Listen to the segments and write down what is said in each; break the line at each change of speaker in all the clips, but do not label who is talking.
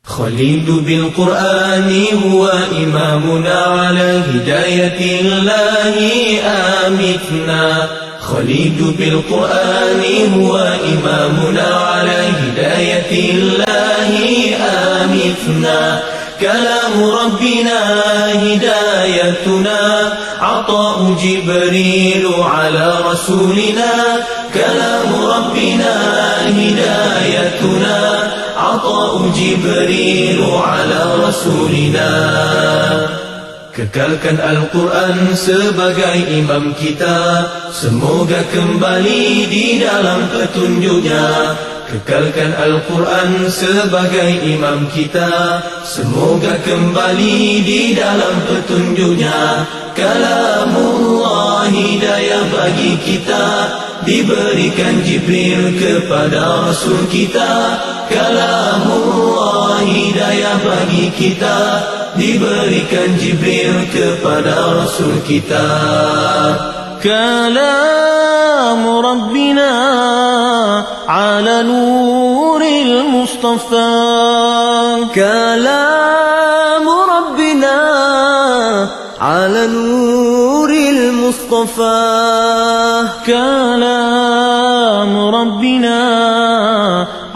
خليل بالقرآن هو إمامنا على هداية الله آمتنا. خليل بالقرآن هو إمامنا على هداية الله آمتنا. كلام ربنا هدايتنا، عطاء جبريل على رسولنا. كلام ربنا هدايتنا، عطاء جبريل على رسولنا. Kekalkan Al-Quran sebagai imam kita, semoga kembali di dalam petunjuknya. Kekalkan Al-Quran sebagai imam kita, semoga kembali di dalam petunjuknya. Kalamullah hidayah bagi kita, diberikan Jibril kepada Rasul kita. Kalamullah hidayah bagi kita, diberikan Jibril kepada Rasul kita. كلام ربنا على نور المصطفى. كلام ربنا على نور المصطفى. كلام ربنا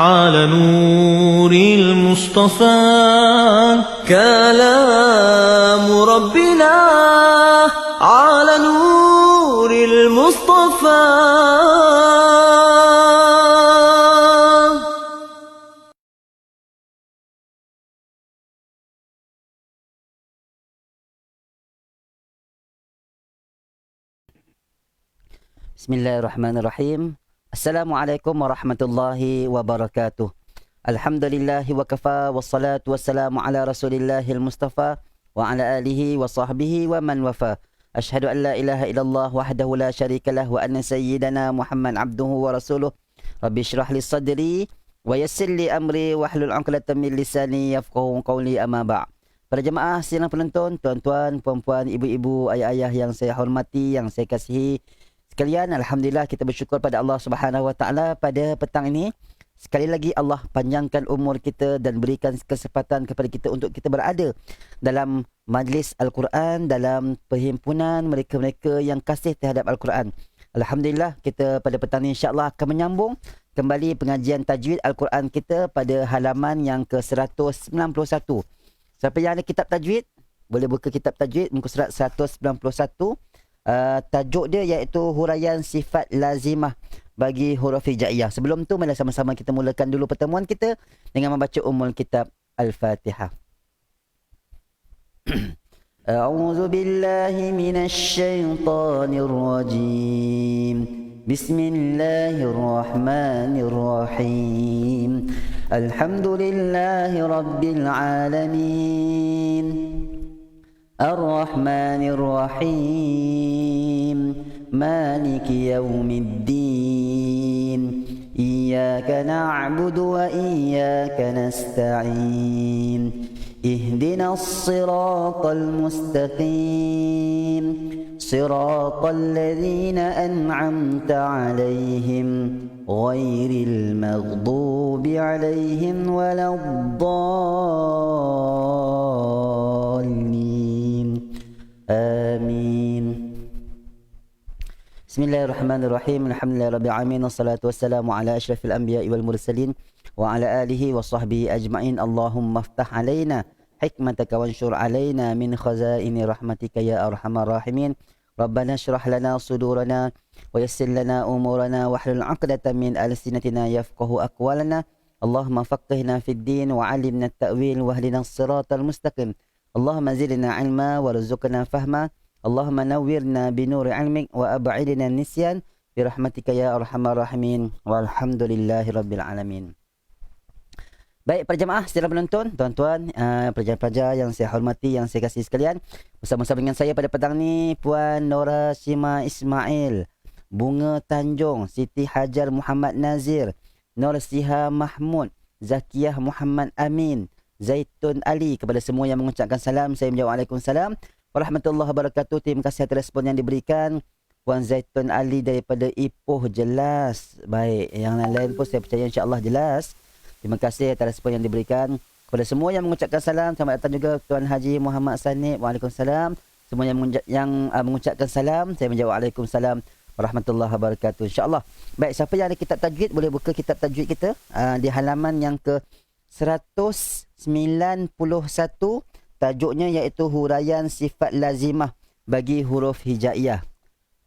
على نور المصطفى. كلام ربنا على نور المصطفى.
Bismillahirrahmanirrahim. Assalamualaikum warahmatullahi wabarakatuh. Alhamdulillahi wa kafa, wassalatu wassalamu ala rasulillahil mustafa wa ala alihi wa sahbihi wa man wafa. Ashhadu an la ilaha illallah wahdahu la syarikalah wa anna sayyidana Muhammad abduhu wa rasuluh. Rabbi syrah li sadri wa yassir li amri wahlul 'uqdatam min lisani yafqahu qawli, amma ba'. Para jemaah sidang penonton, tuan-tuan, puan-puan, ibu-ibu, ayah-ayah yang saya hormati, yang saya kasihi sekalian, alhamdulillah kita bersyukur pada Allah Subhanahu wa taala pada petang ini. Sekali lagi Allah panjangkan umur kita dan berikan kesempatan kepada kita untuk kita berada dalam majlis Al-Quran, dalam perhimpunan mereka-mereka yang kasih terhadap Al-Quran. Alhamdulillah kita pada petang ini insya-Allah akan menyambung kembali pengajian tajwid Al-Quran kita pada halaman yang ke-191. Siapa yang ada kitab tajwid, boleh buka kitab tajwid muka surat 191. Tajuk dia iaitu huraian sifat lazimah bagi huruf hijaiyah. Sebelum tu mari sama-sama kita mulakan dulu pertemuan kita dengan membaca ummul kitab Al-Fatihah. A'udzu billahi minasy syaithanir rajim. Bismillahirrahmanirrahim. Alhamdulillahi rabbil alamin. الرحمن الرحيم مالك يوم الدين إياك نعبد وإياك نستعين اهدنا الصراط المستقيم صراط الذين أنعمت عليهم غير المغضوب عليهم ولا الضالين. Amin. Bismillahirrahmanirrahim. Alhamdulillahirabbil alamin, wassalatu wassalamu ala asyrafil anbiya'i wal mursalin wa ala alihi wa sahbihi ajma'in. Allahumma iftah alaina hikmataka wanshur alaina min khazaini rahmatika ya arhamar rahimin. Rabbana shrah lana sudurana wa yassir lana umurana wahlul 'uqdatam min alsinatina yafqahu aqwalana. Allahumma faqihna fid din wa 'allimna at-ta'wil wa hdina as-siratal mustaqim. Allahumma zidna ilma warzuqna fahma. Allahumma nawwirna binuri ilmik wa ab'idna nisyan bi rahmatika ya arhamar rahimin. Walhamdulillahi rabbil alamin. Baik para jemaah secara penonton, tuan-tuan, pelajar-pelajar yang saya hormati, yang saya kasihi sekalian, bersama-sama dengan saya pada petang ni Puan Nora Shima Ismail, Bunga Tanjung, Siti Hajar Muhammad Nazir, Nur Siha Mahmud, Zakiyah Muhammad Amin, Zaitun Ali. Kepada semua yang mengucapkan salam, saya menjawab Waalaikumsalam warahmatullahi wabarakatuh. Terima kasih atas respon yang diberikan. Puan Zaitun Ali daripada Ipoh, jelas. Baik, yang lain pun saya percaya insya-Allah jelas. Terima kasih atas respon yang diberikan. Kepada semua yang mengucapkan salam, selamat datang juga Tuan Haji Muhammad Sanib. Waalaikumsalam. Semua yang mengucapkan salam, saya menjawab waalaikumsalam warahmatullahi wabarakatuh. InsyaAllah. Baik, siapa yang ada kitab tajwid boleh buka kitab tajwid kita di halaman yang ke 191. Tajuknya iaitu huraian sifat lazimah bagi huruf hijaiyah.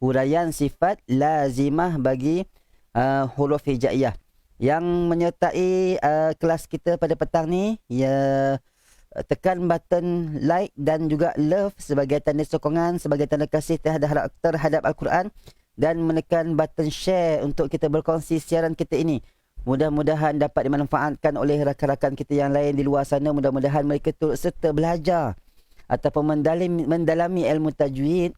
Huraian sifat lazimah bagi huruf hijaiyah. Yang menyertai kelas kita pada petang ni, ya, tekan button like dan juga love sebagai tanda sokongan, sebagai tanda kasih terhadap Al-Quran, dan menekan button share untuk kita berkongsi siaran kita ini. Mudah-mudahan dapat dimanfaatkan oleh rakan-rakan kita yang lain di luar sana. Mudah-mudahan mereka turut serta belajar ataupun mendalami ilmu tajwid.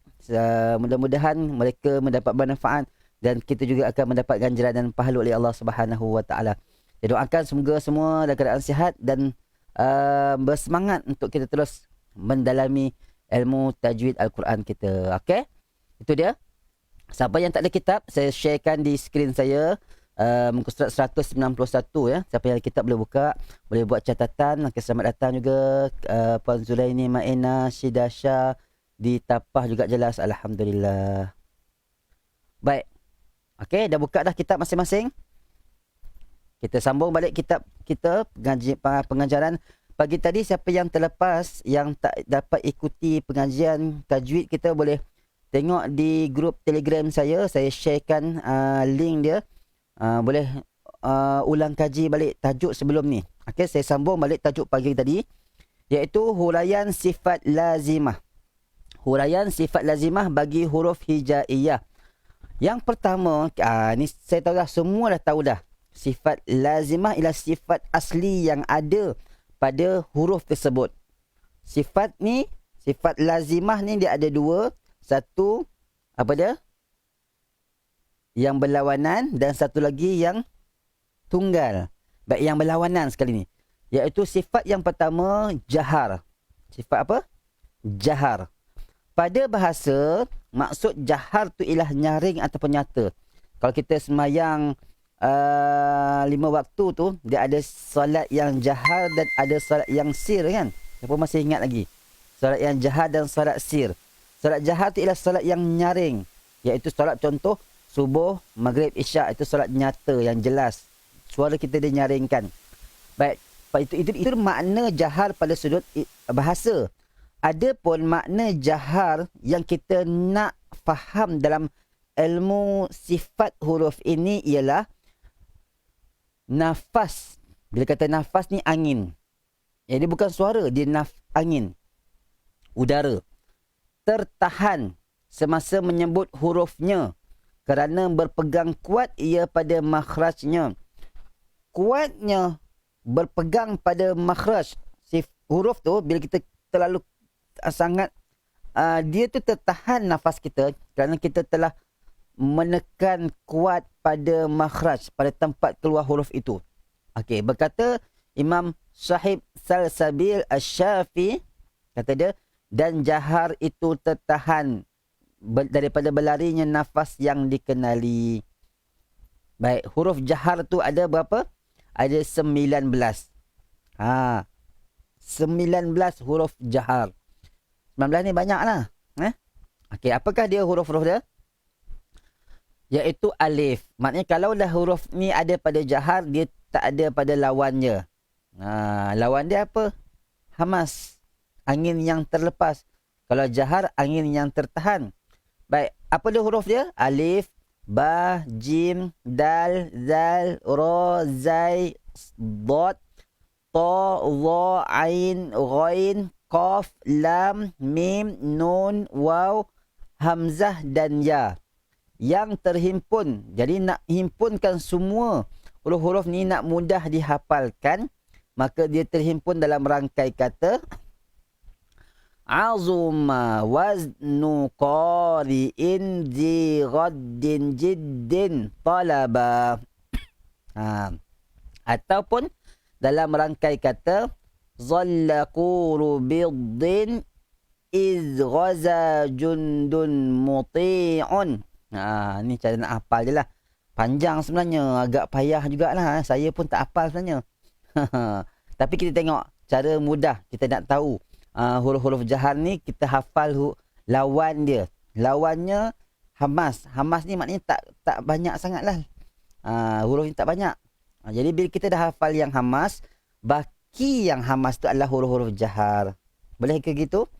Mudah-mudahan mereka mendapat manfaat dan kita juga akan mendapat ganjaran dan pahala oleh Allah Subhanahu Wa Taala. Saya doakan semoga semua dalam keadaan sihat dan bersemangat untuk kita terus mendalami ilmu tajwid Al-Quran kita. Okey? Itu dia. Siapa yang tak ada kitab, saya sharekan di skrin saya muka surat 191 ya. Siapa yang ada kitab boleh buka, boleh buat catatan. Okey, selamat datang juga Puan Zulaini Maena Shidasha di Tapah juga jelas, alhamdulillah. Baik. Okey, dah buka dah kitab masing-masing. Kita sambung balik kitab kita, pengajaran pagi tadi. Siapa yang terlepas, yang tak dapat ikuti pengajian tajwid kita, boleh tengok di grup Telegram saya sharekan link dia. Boleh ulang kaji balik tajuk sebelum ni. Okey, saya sambung balik tajuk pagi tadi, iaitu huraian sifat lazimah. Huraian sifat lazimah bagi huruf hijaiyah. Yang pertama, ni saya tahu dah, semua dah tahu dah. Sifat lazimah ialah sifat asli yang ada pada huruf tersebut. Sifat ni, sifat lazimah ni dia ada dua. Satu, apa dia? Yang berlawanan, dan satu lagi yang tunggal. Baik, yang berlawanan sekali ni, iaitu sifat yang pertama, jahar. Sifat apa? Jahar. Pada bahasa, maksud jahar tu ialah nyaring ataupun nyata. Kalau kita semayang 5 waktu tu, dia ada solat yang jahar dan ada solat yang sir kan? Siapa masih ingat lagi? Solat yang jahar dan solat sir. Solat jahar tu ialah solat yang nyaring, iaitu solat contoh subuh, maghrib, isyak. Itu solat nyata yang jelas. Suara kita dia nyaringkan. Baik, itu makna jahar pada sudut bahasa. Adapun makna jahar yang kita nak faham dalam ilmu sifat huruf ini ialah nafas. Bila kata nafas ni angin. Jadi bukan suara, dia angin. Udara. Tertahan semasa menyebut hurufnya kerana berpegang kuat ia pada makhrajnya. Kuatnya berpegang pada makhraj. Huruf tu bila kita terlalu sangat dia tu tertahan nafas kita kerana kita telah menekan kuat pada makhraj, pada tempat keluar huruf itu. Okey, berkata Imam Sahib Salsabil Asy-Syafi'i, kata dia, dan jahar itu tertahan daripada berlarinya nafas yang dikenali. Baik, huruf jahar tu ada berapa? Ada 19. 19 huruf jahar. 19 ni banyak lah. Okey, apakah dia huruf-huruf dia? Iaitu alif. Maknanya kalau dah huruf ni ada pada jahar, dia tak ada pada lawannya. Lawan dia apa? Hamas. Angin yang terlepas. Kalau jahar, angin yang tertahan. Baik, apa dia huruf dia? Alif, ba, jim, dal, zal, ra, zai, dot, ta, dha, ain, ghain, qaf, lam, mim, nun, waw, hamzah dan ya. Yang terhimpun. Jadi nak himpunkan semua huruf-huruf ni, nak mudah dihafalkan, maka dia terhimpun dalam rangkai kata azuma waznu qari'in zi ghaddin jiddin talaba. Ataupun dalam rangkai kata zalla quru biddin iz ghaza jundun muti'un. Ni cara nak hafal je lah. Panjang sebenarnya, agak payah jugalah. Saya pun tak hafal sebenarnya. Tapi kita tengok cara mudah kita nak tahu huruf-huruf jahar ni, kita hafal lawan dia. Lawannya hamas. Hamas ni maknanya tak banyak sangatlah. Huruf ni tak banyak. Jadi bila kita dah hafal yang hamas, baki yang hamas tu adalah huruf-huruf jahar. Boleh ke gitu?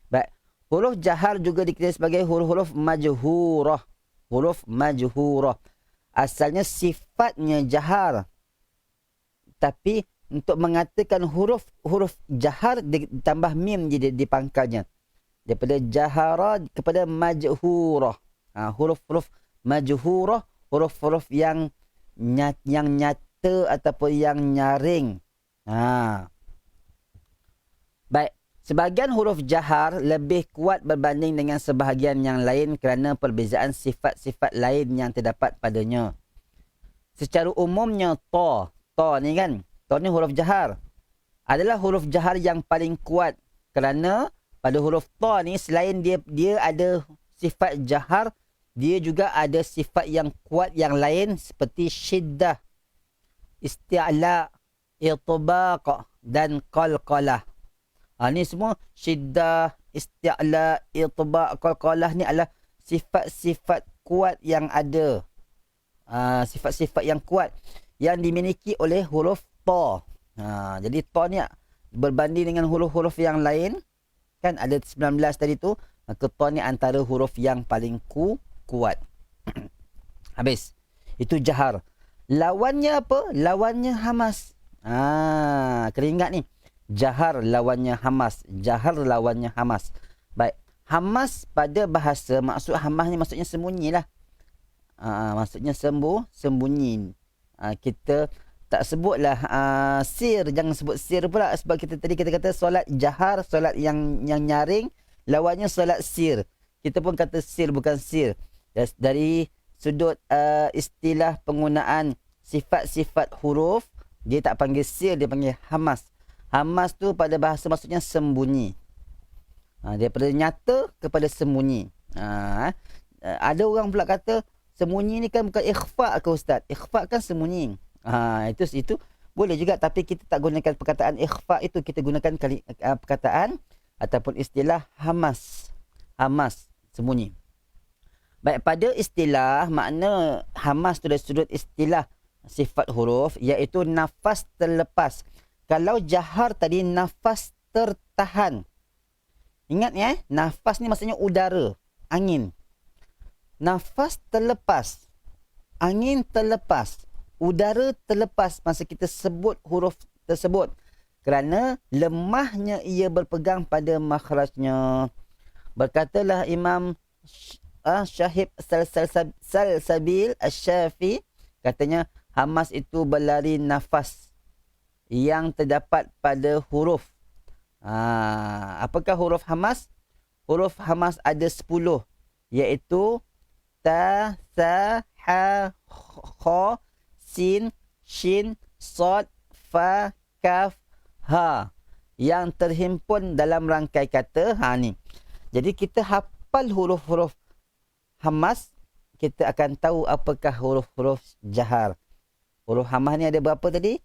Baik. Huruf jahar juga dikenali sebagai huruf-huruf majhurah. Huruf majhurah. Asalnya sifatnya jahar. Tapi untuk mengatakan huruf jahar ditambah mim di pangkalnya. Daripada jahara kepada majhurah. Huruf-huruf majhurah, huruf-huruf yang nyata ataupun yang nyaring. Baik. Sebahagian huruf jahar lebih kuat berbanding dengan sebahagian yang lain kerana perbezaan sifat-sifat lain yang terdapat padanya. Secara umumnya ta ni kan, ta ni huruf jahar. Adalah huruf jahar yang paling kuat kerana pada huruf ta ni selain dia ada sifat jahar, dia juga ada sifat yang kuat yang lain seperti syiddah, isti'la, itbaq dan qalqalah. Ni semua syiddah, isti'la, itbaq, qalqalah ni adalah sifat-sifat kuat yang ada. Sifat-sifat yang kuat yang dimiliki oleh huruf ta. Jadi ta ni berbanding dengan huruf-huruf yang lain, kan ada 19 tadi tu, maka ta ni antara huruf yang paling kuat. Habis. Itu jahar. Lawannya apa? Lawannya hamas. Kena ingat ni. Jahar lawannya hamas. Jahar lawannya hamas. Baik. Hamas pada bahasa, maksud hamas ni maksudnya sembunyi lah. Maksudnya sembunyi. Kita tak sebutlah sir. Jangan sebut sir pula. Sebab tadi kita kata solat jahar, solat yang nyaring. Lawannya solat sir. Kita pun kata sir bukan sir. Dari sudut istilah penggunaan sifat-sifat huruf, dia tak panggil sir, dia panggil hamas. Hamas tu pada bahasa maksudnya sembunyi. Daripada nyata kepada sembunyi. Ada orang pula kata sembunyi ni kan bukan ikhfa ke Ustaz? Ikhfa kan sembunyi. Itu boleh juga, tapi kita tak gunakan perkataan ikhfa itu, kita gunakan perkataan ataupun istilah hamas. Hamas, sembunyi. Baik, pada istilah, makna hamas tu dari sudut istilah sifat huruf, iaitu nafas terlepas. Kalau jahar tadi nafas tertahan. Ingat ya, nafas ni maksudnya udara, angin. Nafas terlepas, angin terlepas, udara terlepas masa kita sebut huruf tersebut. Kerana lemahnya ia berpegang pada makhrajnya. Berkatalah Imam Syahib Salsabil Asy-Syafi'i, katanya hamas itu berlari nafas yang terdapat pada huruf. Apakah huruf hamas? Huruf hamas ada 10, iaitu ta, sa, ha, kha, sin, shin, sad, fa, kaf, ha, yang terhimpun dalam rangkai kata ni. Jadi kita hafal huruf-huruf hamas, kita akan tahu apakah huruf-huruf jahar. Huruf hamas ni ada berapa tadi?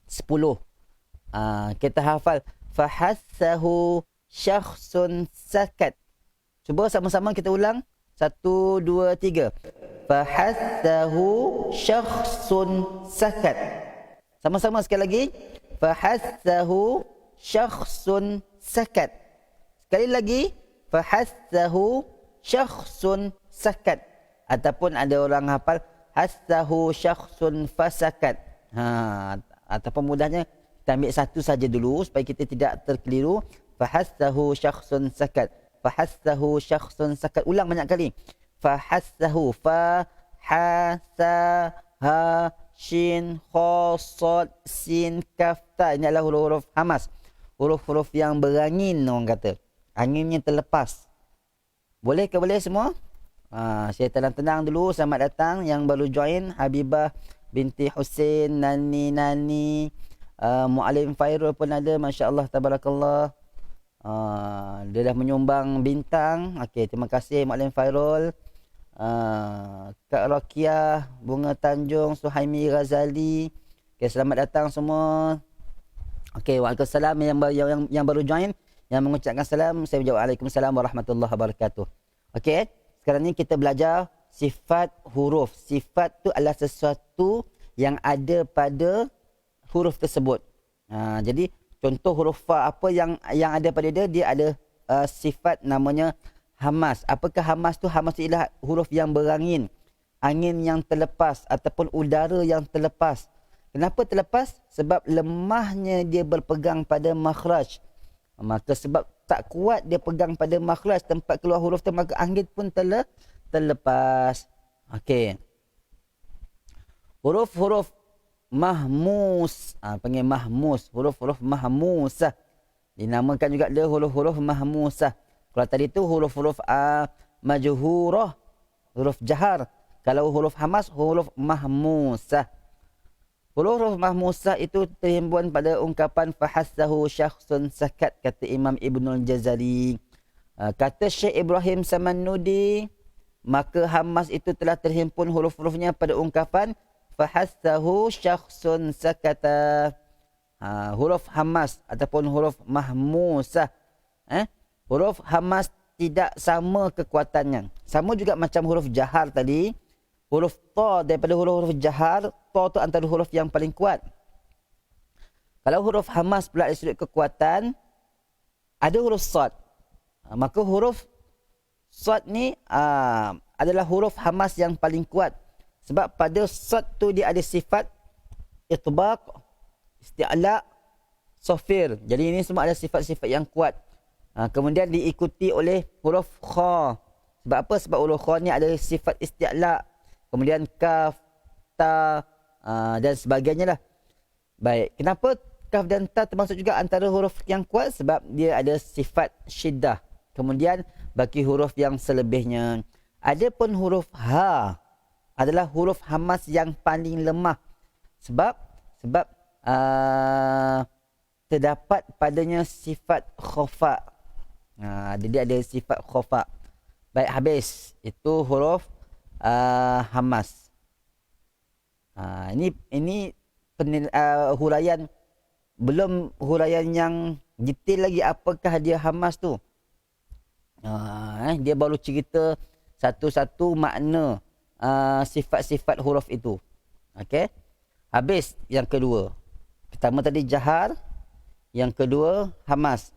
10. Kita hafal fahassahu syakhsun sakat. Cuba sama-sama kita ulang. 1, 2, 3. Fahassahu syakhsun sakat. Sama-sama sekali lagi. Fahassahu syakhsun sakat. Sekali lagi. Fahassahu syakhsun sakat. Ataupun ada orang hafal hassahu syakhsun fasakat. Ataupun mudahnya kita ambil satu saja dulu supaya kita tidak terkeliru. Fahassahu syakhsun sakat. Fahassahu syakhsun sakat. Ulang banyak kali. Fahassahu, fa, ha, sa, ha, shin, kha, sad, sin, kaf, ta. Ini adalah huruf-huruf hamas. Huruf-huruf yang berangin, orang kata. Anginnya terlepas. Boleh ke boleh semua? Saya tenang-tenang dulu. Selamat datang yang baru join. Habibah binti Hussein, Nani, Mu'alim Fairul pun ada. Masya Allah, tabarakallah. Dia dah menyumbang bintang. Okey, terima kasih Mu'alim Fairul. Kak Rokiah, Bunga Tanjung, Suhaimi Ghazali. Okey, selamat datang semua. Okey, waalaikumsalam yang baru join, yang mengucapkan salam, saya menjawab waalaikumsalam warahmatullahi wabarakatuh. Okey, sekarang ni kita belajar sifat huruf. Sifat tu adalah sesuatu yang ada pada huruf tersebut. Jadi contoh huruf fa apa yang ada pada dia, dia ada sifat namanya hamas. Apakah hamas tu? Hamas tu ialah huruf yang berangin, angin yang terlepas ataupun udara yang terlepas. Kenapa terlepas? Sebab lemahnya dia berpegang pada makhraj. Maka sebab tak kuat dia pegang pada makhraj, tempat keluar huruf tu, maka angin pun terlepas. Okey. Huruf-huruf mahmus, panggil mahmus, huruf-huruf mahmusah. Dinamakan juga dia huruf-huruf mahmusah. Kalau tadi tu huruf-huruf majhurah, huruf jahar. Kalau huruf hamas, huruf mahmusah. Huruf mahmusah itu terhimpun pada ungkapan fahassahu syakhsun sakat, kata Imam Ibnul Jazari. Kata Syekh Ibrahim Samannudi, maka hamas itu telah terhimpun huruf-hurufnya pada ungkapan fahassahu syakhsun sakata. Huruf hamas ataupun huruf mahmusah. Huruf hamas tidak sama kekuatannya. Sama juga macam huruf jahar tadi. Huruf ta daripada huruf-huruf jahar, ta tu antara huruf yang paling kuat. Kalau huruf hamas pula dari sudut kekuatan, ada huruf sad. Maka huruf sad ni adalah huruf hamas yang paling kuat. Sebab pada sad tu dia ada sifat itbaq, isti'la, sofir. Jadi ini semua ada sifat-sifat yang kuat. Kemudian diikuti oleh huruf kha. Sebab apa? Sebab huruf kha ni ada sifat isti'la. Kemudian kaf, ta dan sebagainya lah. Baik, kenapa kaf dan ta termasuk juga antara huruf yang kuat? Sebab dia ada sifat syiddah. Kemudian bagi huruf yang selebihnya. Adapun huruf ha adalah huruf hamas yang paling lemah. Sebab terdapat padanya sifat khafa. Dia ada sifat khafa. Baik, habis. Itu huruf hamas. Ini huraian, belum huraian yang detail lagi apakah dia hamas tu. Dia baru cerita satu-satu makna sifat-sifat huruf itu. Okey. Habis yang kedua. Pertama tadi jahar, yang kedua hamas.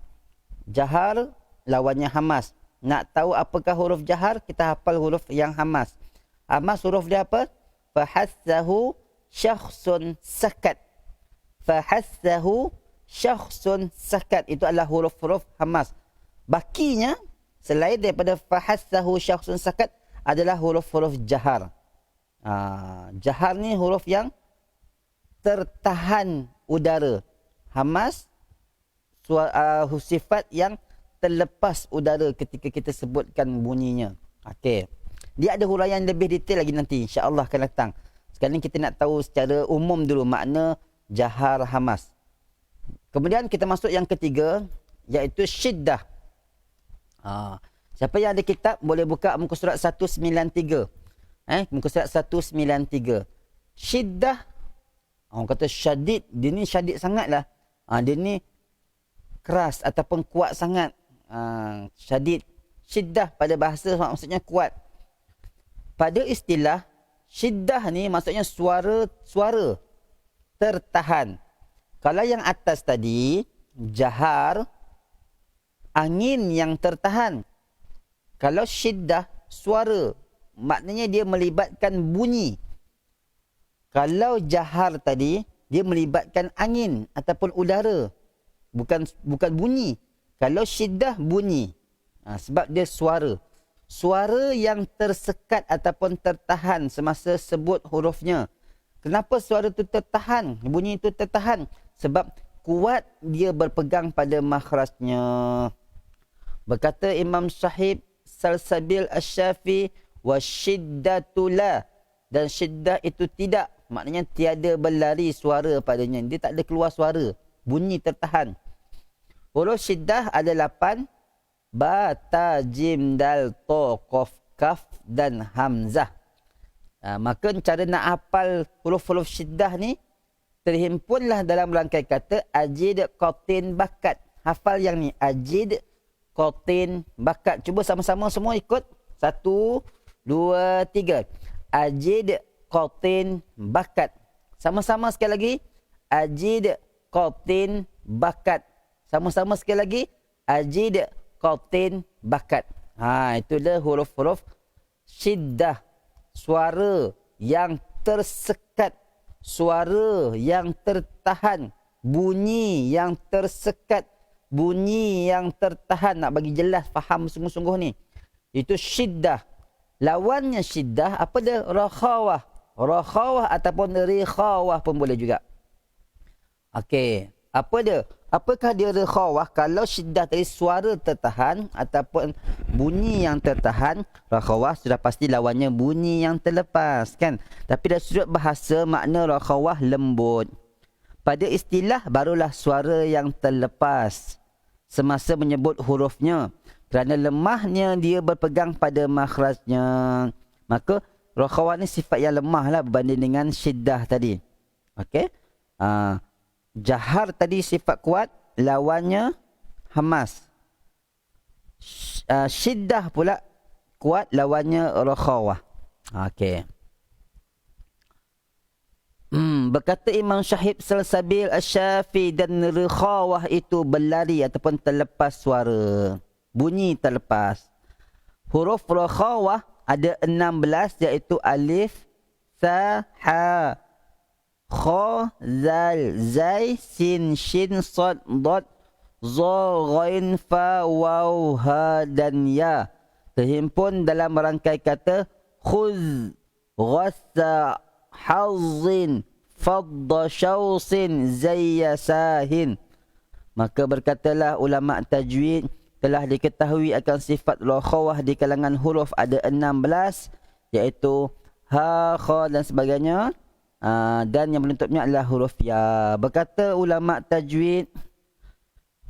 Jahar lawannya hamas. Nak tahu apakah huruf jahar, kita hafal huruf yang hamas. Hamas huruf dia apa? Fahassahu syakhsun sakat. Fahassahu syakhsun sakat. Itu adalah huruf-huruf hamas. Bakinya, selain daripada fahassahu syakhsun sakat, adalah huruf-huruf jahar. Jahar ni huruf yang tertahan udara. Hamas, sifat yang terlepas udara ketika kita sebutkan bunyinya. Okey. Dia ada huraian lebih detail lagi nanti, insya-Allah akan datang. Sekarang ni kita nak tahu secara umum dulu makna jahar hamas. Kemudian kita masuk yang ketiga, iaitu syiddah. Siapa yang ada kitab boleh buka muka surat 193. Muka surat 193. Syiddah, orang kata syadid, dia ni syadid sangatlah. Dia ni keras ataupun kuat sangat. Syadid. Syiddah pada bahasa maksudnya kuat. Pada istilah, syiddah ni maksudnya suara tertahan. Kalau yang atas tadi, jahar, angin yang tertahan. Kalau syiddah, suara, maknanya dia melibatkan bunyi. Kalau jahar tadi, dia melibatkan angin ataupun udara. Bukan bunyi. Kalau syiddah, bunyi. Sebab dia suara. Suara yang tersekat ataupun tertahan semasa sebut hurufnya. Kenapa suara itu tertahan? Bunyi itu tertahan. Sebab kuat dia berpegang pada makhrajnya. Berkata Imam Syahib Salsabil Asy-Syafi, wa syiddatu la. Dan syiddah itu tidak. Maknanya tiada berlari suara padanya. Dia tak ada keluar suara. Bunyi tertahan. Huruf syiddah ada 8. Ba, ta, jim, dal, to, qaf, kaf dan hamzah. Maka cara nak hafal huruf-huruf syiddah ni, terhimpunlah dalam rangkai kata ajid qatin bakat. Hafal yang ni, ajid qatin bakat. Cuba sama-sama semua ikut. 1, 2, 3. Ajid qatin bakat. Sama-sama sekali lagi. Ajid qatin bakat. Sama-sama sekali lagi. Ajid qatin bakat. Itu dah huruf-huruf syiddah. Suara yang tersekat. Suara yang tertahan. Bunyi yang tersekat. Bunyi yang tertahan. Nak bagi jelas, faham sungguh-sungguh ni. Itu syiddah. Lawannya syiddah, apa dia? Rakhawah. Rakhawah ataupun rikhawah pun boleh juga. Okey. Apa dia? Apakah dia rakhawah? Kalau syiddah tadi suara tertahan ataupun bunyi yang tertahan, rakhawah sudah pasti lawannya bunyi yang terlepas, kan? Tapi dari sudut bahasa, makna rakhawah lembut. Pada istilah barulah suara yang terlepas semasa menyebut hurufnya. Kerana lemahnya dia berpegang pada makhrajnya. Maka rakhawah ni sifat yang lemahlah berbanding dengan syiddah tadi. Okey? Jahar tadi sifat kuat, lawannya hamas. Syiddah pula kuat, lawannya rakhawah. Okey. Berkata Imam Syahib Salsabil Asy-Syafi, dan rakhawah itu berlari ataupun terlepas suara. Bunyi terlepas. Huruf rakhawah ada 16, iaitu alif, sa, ha, kha, zal, zai, sin, shin, sad, dad, za, ghain, fa, waw, ha dan ya. Terhimpun dalam rangkai kata khuz, ghassa, hazzin, fadda, syausin, zayya, sahin. Maka berkatalah ulama tajwid, telah diketahui akan sifat rakhawah di kalangan huruf ada 16, iaitu ha, kha dan sebagainya. Dan yang menutupnya adalah huruf ya. Berkata ulama tajwid,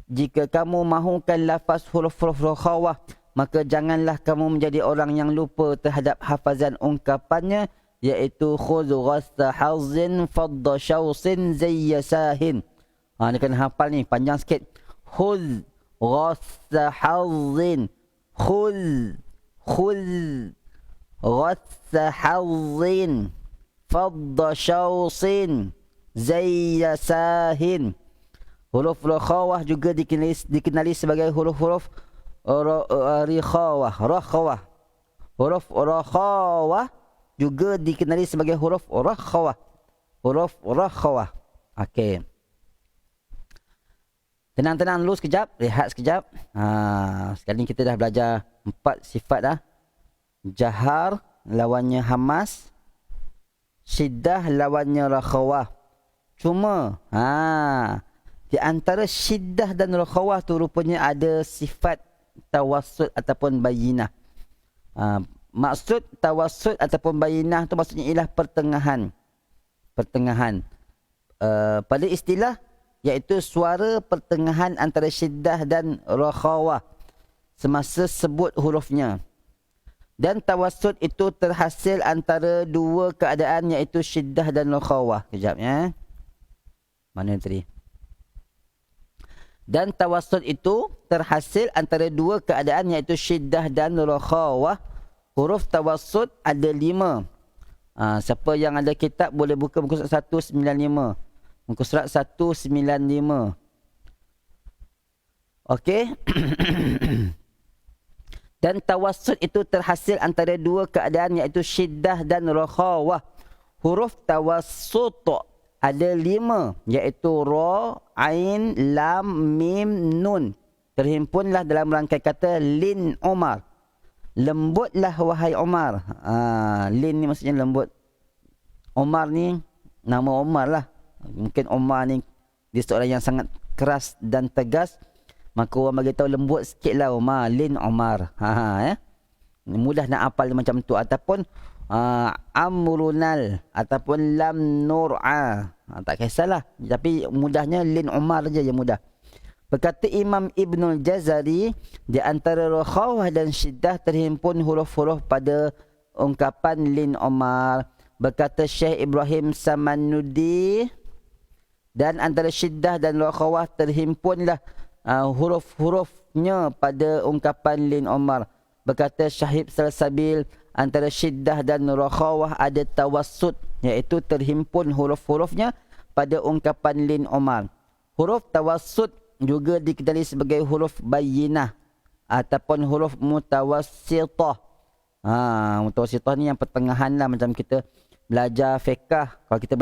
jika kamu mahukan lafaz huruf-huruf rakhawah, maka janganlah kamu menjadi orang yang lupa terhadap hafazan ungkapannya, iaitu khudh, ghassa, hazin, fadda, syausin, zayya, sahin. Ni kena hafal ni, panjang sikit. Khudh, ghassa, hazin, khudh, ghassa, hazin, fadda, syausin, zayya, sahin. Huruf rakhawah juga dikenali sebagai huruf-huruf rakhawah. Huruf rakhawah juga dikenali sebagai huruf rakhawah. Huruf rakhawah. Okey. Tenang-tenang dulu sekejap, rehat sekejap. Sekarang ni kita dah belajar 4 sifat dah. Jahar lawannya hamas. Syiddah lawannya rakhawah. Cuma di antara syiddah dan rakhawah tu rupanya ada sifat tawassut ataupun bayinah. Maksud tawassut ataupun bayinah tu maksudnya ialah pertengahan. Pada istilah iaitu suara pertengahan antara syiddah dan rakhawah semasa sebut hurufnya. Dan tawassut itu terhasil antara dua keadaan, iaitu syiddah dan rakhawah. Kejap ya. Mana tadi? Dan tawassut itu terhasil antara dua keadaan, iaitu syiddah dan rakhawah. Huruf tawassut ada 5. Siapa yang ada kitab boleh buka muka surat 195. Muka surat 195. Okey. Dan tawassut itu terhasil antara dua keadaan, iaitu syiddah dan rakhawah. Huruf tawassut ada 5, iaitu ra, ain, lam, mim, nun. Terhimpunlah dalam rangkai kata lin Umar. Lembutlah wahai Umar. Lin ni maksudnya lembut. Umar ni nama Umar lah. Mungkin Umar ni dia seorang yang sangat keras dan tegas. Maka orang bagi tahu lembut sikit lah Umar. Lin Umar. Mudah nak hafal macam tu. Ataupun amrunal. Ataupun lam nur'a. Tak kisahlah. Tapi mudahnya Lin Umar je yang mudah. Berkata Imam Ibnul Jazari, di antara rakhawah dan syiddah terhimpun huruf-huruf pada ungkapan Lin Umar. Berkata Syekh Ibrahim Samanudi, Dan antara syiddah dan rakhawah terhimpunlah huruf-hurufnya pada ungkapan Lin Omar. Berkata Syahib Salsabil, antara syiddah dan rakhawah ada tawassut, iaitu terhimpun huruf-hurufnya pada ungkapan Lin Omar. Huruf tawassut juga dikenali sebagai huruf bayyinah ataupun huruf mutawassitah. Mutawassitah ni yang pertengahan lah, macam kita belajar fiqh. Kalau kita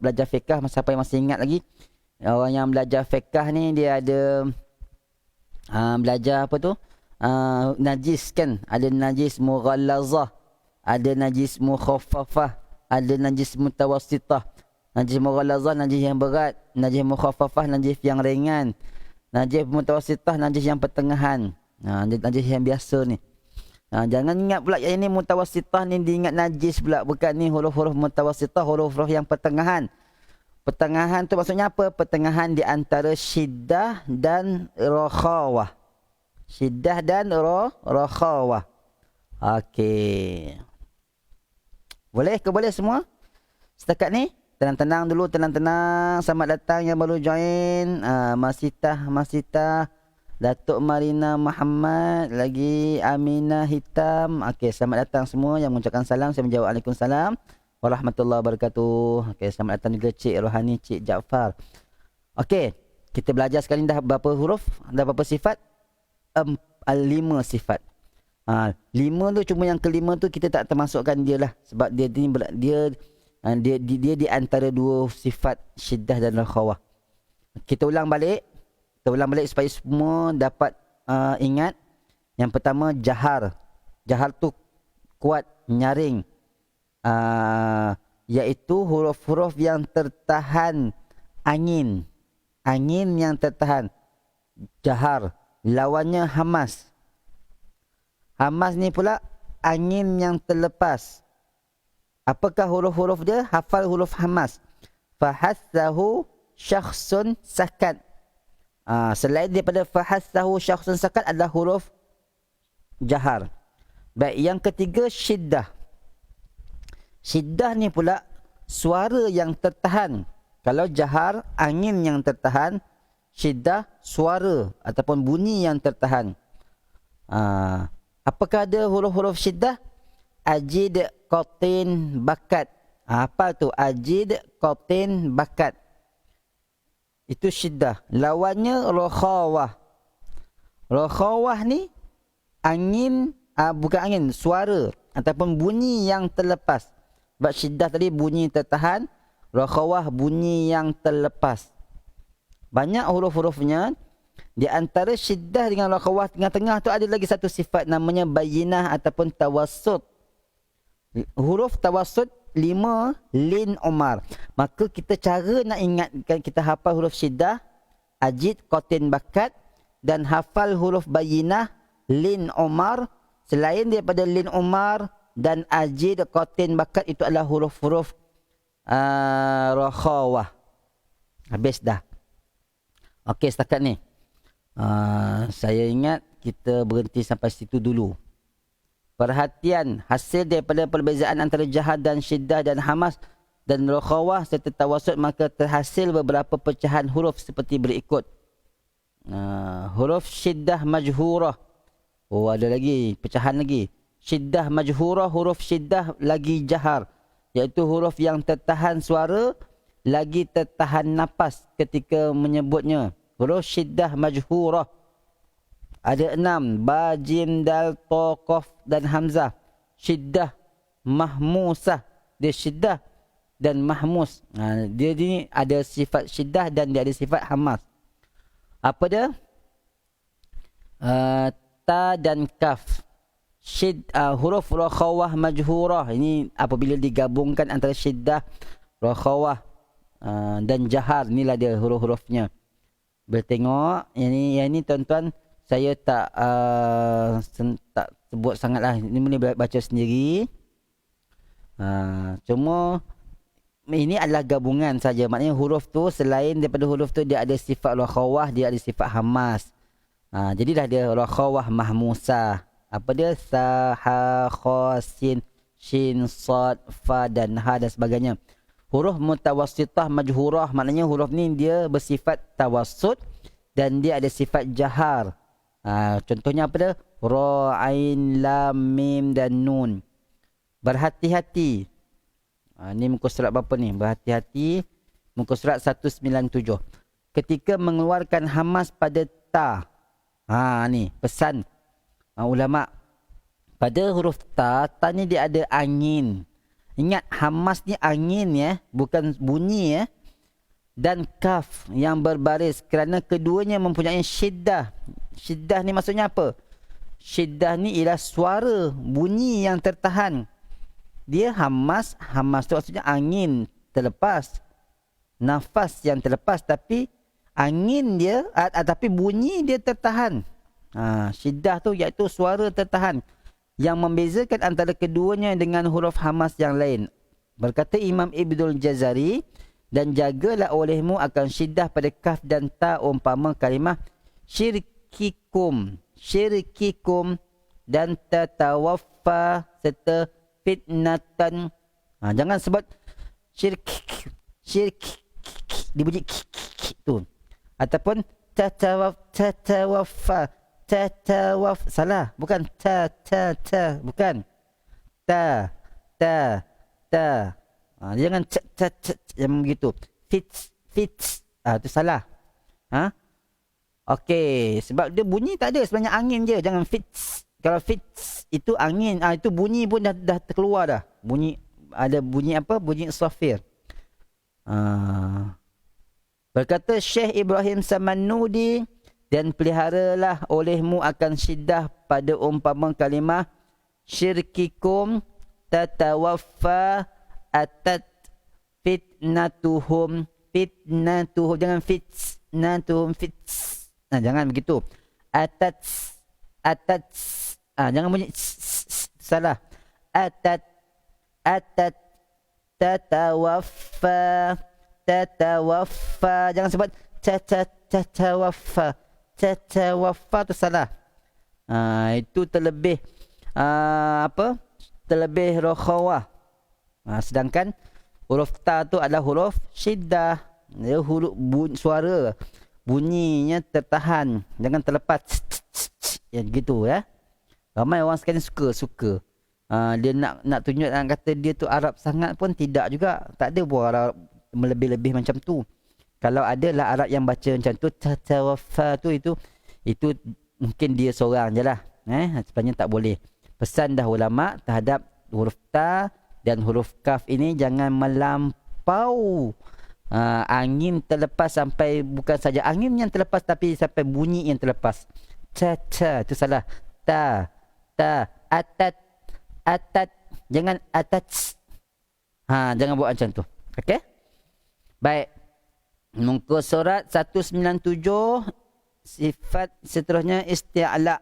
belajar fiqh, siapa yang masih ingat lagi? Orang yang belajar fiqh ni dia ada belajar apa tu? Najis kan? Ada najis mughallazah, ada najis mukhaffafah, ada najis mutawassitah. Najis mughallazah najis yang berat, najis mukhaffafah najis yang ringan, najis mutawassitah najis yang pertengahan. Najis yang biasa ni. Jangan ingat pula yang ini mutawassitah ni diingat najis pula. Bukan, ni huruf-huruf mutawassitah, huruf-huruf yang pertengahan. Pertengahan tu maksudnya apa? Pertengahan di antara syiddah dan rakhawah. Syiddah dan rakhawah. Okey. Boleh ke boleh semua? Setakat ni? Tenang-tenang dulu, tenang-tenang. Selamat datang yang baru join. Masitah, Datuk Marina Muhammad, lagi Aminah Hitam. Okey, selamat datang semua yang mengucapkan salam. Saya menjawab Waalaikumsalam warahmatullahi wabarakatuh. Okey, selamat datang juga Cik Rohani, Cik Jaafar. Okey, kita belajar sekali dah berapa huruf, dah berapa sifat? 5 sifat. 5 tu cuma yang kelima tu kita tak termasukkan dia lah, sebab dia di antara dua sifat syiddah dan rakhawah. Kita ulang balik supaya semua dapat ingat. Yang pertama jahar. Jahar tu kuat, nyaring. Iaitu huruf-huruf yang tertahan angin. Angin yang tertahan. Jahar. Lawannya hamas. Hamas ni pula angin yang terlepas. Apakah huruf-huruf dia? Hafal huruf hamas. Fahassahu syakhsun sakat. Selain daripada fahassahu syakhsun sakat adalah huruf jahar. Baik, yang ketiga syiddah. Syiddah ni pula suara yang tertahan. Kalau jahar angin yang tertahan, syiddah suara ataupun bunyi yang tertahan. Apakah ada huruf-huruf syiddah? Ajid, qatin, bakat. Apa tu? Ajid, qatin, bakat. Itu syiddah. Lawannya rakhawah. Rakhawah ni angin, bukan angin, suara ataupun bunyi yang terlepas. Sebab syiddah tadi bunyi tertahan, rakhawah bunyi yang terlepas. Banyak huruf-hurufnya. Di antara syiddah dengan rakhawah tengah-tengah tu ada lagi satu sifat namanya bayyinah ataupun tawassut. Huruf tawassut 5 Lin Omar. Maka kita cara nak ingatkan, kita hafal huruf syiddah, ajid, qatin, bakat, dan hafal huruf bayyinah Lin Omar. Selain daripada Lin Omar dan ajid, qatin, bakat, itu adalah huruf-huruf rakhawah. Habis dah. Okey, setakat ni saya ingat kita berhenti sampai situ dulu. Perhatian, hasil daripada perbezaan antara jahar dan syiddah dan hamas dan rakhawah serta tawassut, maka terhasil beberapa pecahan huruf seperti berikut. Huruf syiddah majhurah. Oh, ada lagi pecahan lagi. Syiddah majhurah, huruf syiddah lagi jahar, iaitu huruf yang tertahan suara lagi tertahan nafas ketika menyebutnya. Huruf syiddah majhurah. Ada 6. Ba, jim, dal, to, qaf dan hamzah. Syiddah mahmusah. Dia syiddah dan mahmus. Dia ni ada sifat syiddah dan dia ada sifat hamas. Apa dia? Ta dan kaf. Huruf rakhawah majhurah. Ini apabila digabungkan antara syiddah, rakhawah dan jahar. Inilah dia huruf-hurufnya. Bertengok. Yang ini tuan-tuan, saya tak sebut sangat lah. Ini boleh baca sendiri. Cuma ini adalah gabungan saja. Maknanya huruf tu, selain daripada huruf tu, dia ada sifat rakhawah, dia ada sifat hamas. Jadilah dia rakhawah mahmusah. Apa dia? Sa, ha, kha, sin, shin, sad, fa dan ha dan sebagainya. Huruf mutawassitah majhurah, maknanya huruf ni dia bersifat tawassut dan dia ada sifat jahar. Contohnya apa dia? Ra, ain, lam, mim dan nun. Berhati-hati. Ni muka surat berapa ni? Berhati-hati. Muka surat 197. Ketika mengeluarkan hamas pada ta. Ni pesan ulama. Pada huruf ta ni dia ada angin. Ingat hamas ni angin ya, bukan bunyi ya. Dan kaf yang berbaris kerana keduanya mempunyai syiddah. Syiddah ni maksudnya apa? Syiddah ni ialah suara, bunyi yang tertahan. Dia hamas, hamas tu maksudnya angin terlepas. Nafas yang terlepas tapi angin dia, tapi bunyi dia tertahan. Syiddah tu iaitu suara tertahan. Yang membezakan antara keduanya dengan huruf hamas yang lain. Berkata Imam Ibnul Jazari, dan jagalah olehmu akan syiddah pada kaf dan ta umpama kalimah syirkikum, syirkikum dan tatawaffa serta fitnatan. Jangan sebut syirk dibunyi tu. Ataupun tatawaffa, salah, bukan bukan jangan yang begitu. Fits tu salah. Okey, sebab dia bunyi tak ada, sebenarnya angin je, jangan fits. Kalau fits itu angin, itu bunyi pun dah terkeluar dah. Bunyi ada bunyi apa? Bunyi safir. Berkata Syekh Ibrahim Samannudi, dan peliharalah olehmu akan syiddah pada umpama kalimah syirkikum tatawaffa atat fitnatuhum, jangan fitnatuhum, jangan begitu. Atat jangan bunyi salah. Atat tatawaffa, jangan sebut tatawaffa tu salah. Itu terlebih terlebih rokhawah. Sedangkan huruf ta tu adalah huruf syiddah. Dia huruf suara, bunyinya tertahan, jangan terlepas. Ya gitu ya. Ramai orang sekarang suka. Dia nak tunjuk, nak kata dia tu Arab sangat pun tidak juga. Tak ada pun Arab melebih-lebih macam tu. Kalau adalah Arab yang baca macam tu, tatawaffa tu, itu mungkin dia seorang je lah. Sebenarnya tak boleh. Pesan dah ulama terhadap huruf ta dan huruf kaf ini jangan melampau. Angin terlepas sampai, bukan saja angin yang terlepas tapi sampai bunyi yang terlepas. Itu salah. Ta, atat, jangan atat. Jangan buat macam tu. Okey? Baik. Muka surat 197, sifat seterusnya isti'la.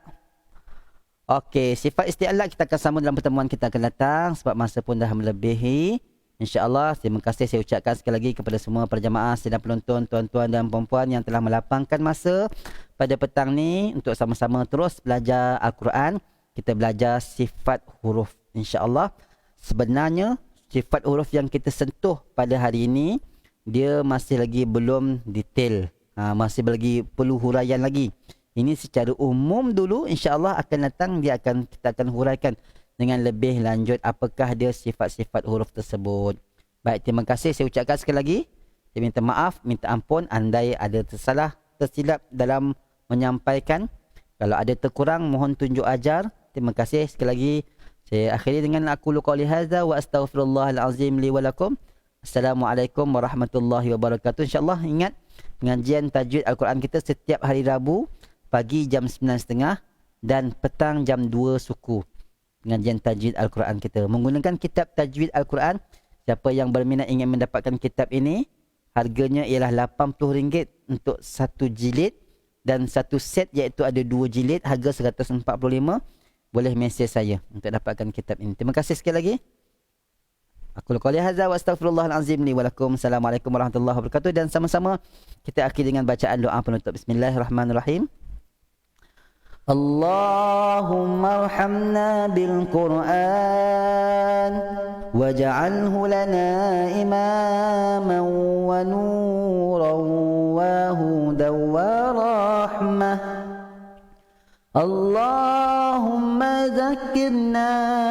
Okey, sifat isti'la kita akan sambung dalam pertemuan kita akan datang sebab masa pun dah melebihi. InsyaAllah, terima kasih saya ucapkan sekali lagi kepada semua para jemaah sidang penonton, tuan-tuan dan puan-puan yang telah melapangkan masa pada petang ni untuk sama-sama terus belajar Al-Quran. Kita belajar sifat huruf. InsyaAllah, sebenarnya sifat huruf yang kita sentuh pada hari ini, dia masih lagi belum detail. Masih lagi perlu huraian lagi. Ini secara umum dulu, insya-Allah akan datang kita akan huraikan dengan lebih lanjut apakah dia sifat-sifat huruf tersebut. Baik, terima kasih saya ucapkan sekali lagi. Saya minta maaf, minta ampun andai ada tersilap dalam menyampaikan. Kalau ada terkurang mohon tunjuk ajar. Terima kasih sekali lagi. Saya akhiri dengan aku qouli hadza wa astaghfirullahal azim li wa lakum. Assalamualaikum warahmatullahi wabarakatuh. InsyaAllah ingat pengajian tajwid Al-Quran kita setiap hari Rabu pagi jam 9.30 dan petang jam 2 suku. Pengajian tajwid Al-Quran kita menggunakan kitab tajwid Al-Quran. Siapa yang berminat ingin mendapatkan kitab ini, harganya ialah RM80 untuk satu jilid dan satu set iaitu ada 2 jilid, harga RM145. Boleh mesej saya untuk dapatkan kitab ini. Terima kasih sekali lagi. Aku qouli hadza wa astaghfirullahal azim li wa lakum. Assalamualaikum warahmatullahi wabarakatuh. Dan sama-sama kita akhiri dengan bacaan doa penutup. Bismillahirrahmanirrahim. Allahumma arhamna bil Qur'an واجعله لنا إماما ونورا وهدى ورحمة اللهم ذكرنا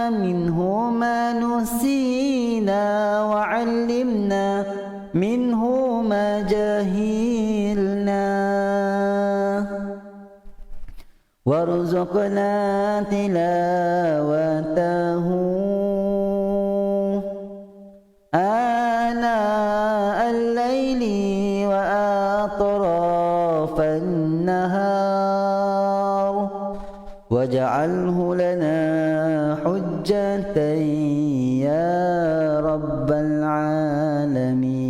منه ما نسينا وعلمنا منه ما جهلنا وارزقنا تلاوته آناء الليل وأطراف النهار واجعله لنا حجة يا رب العالمين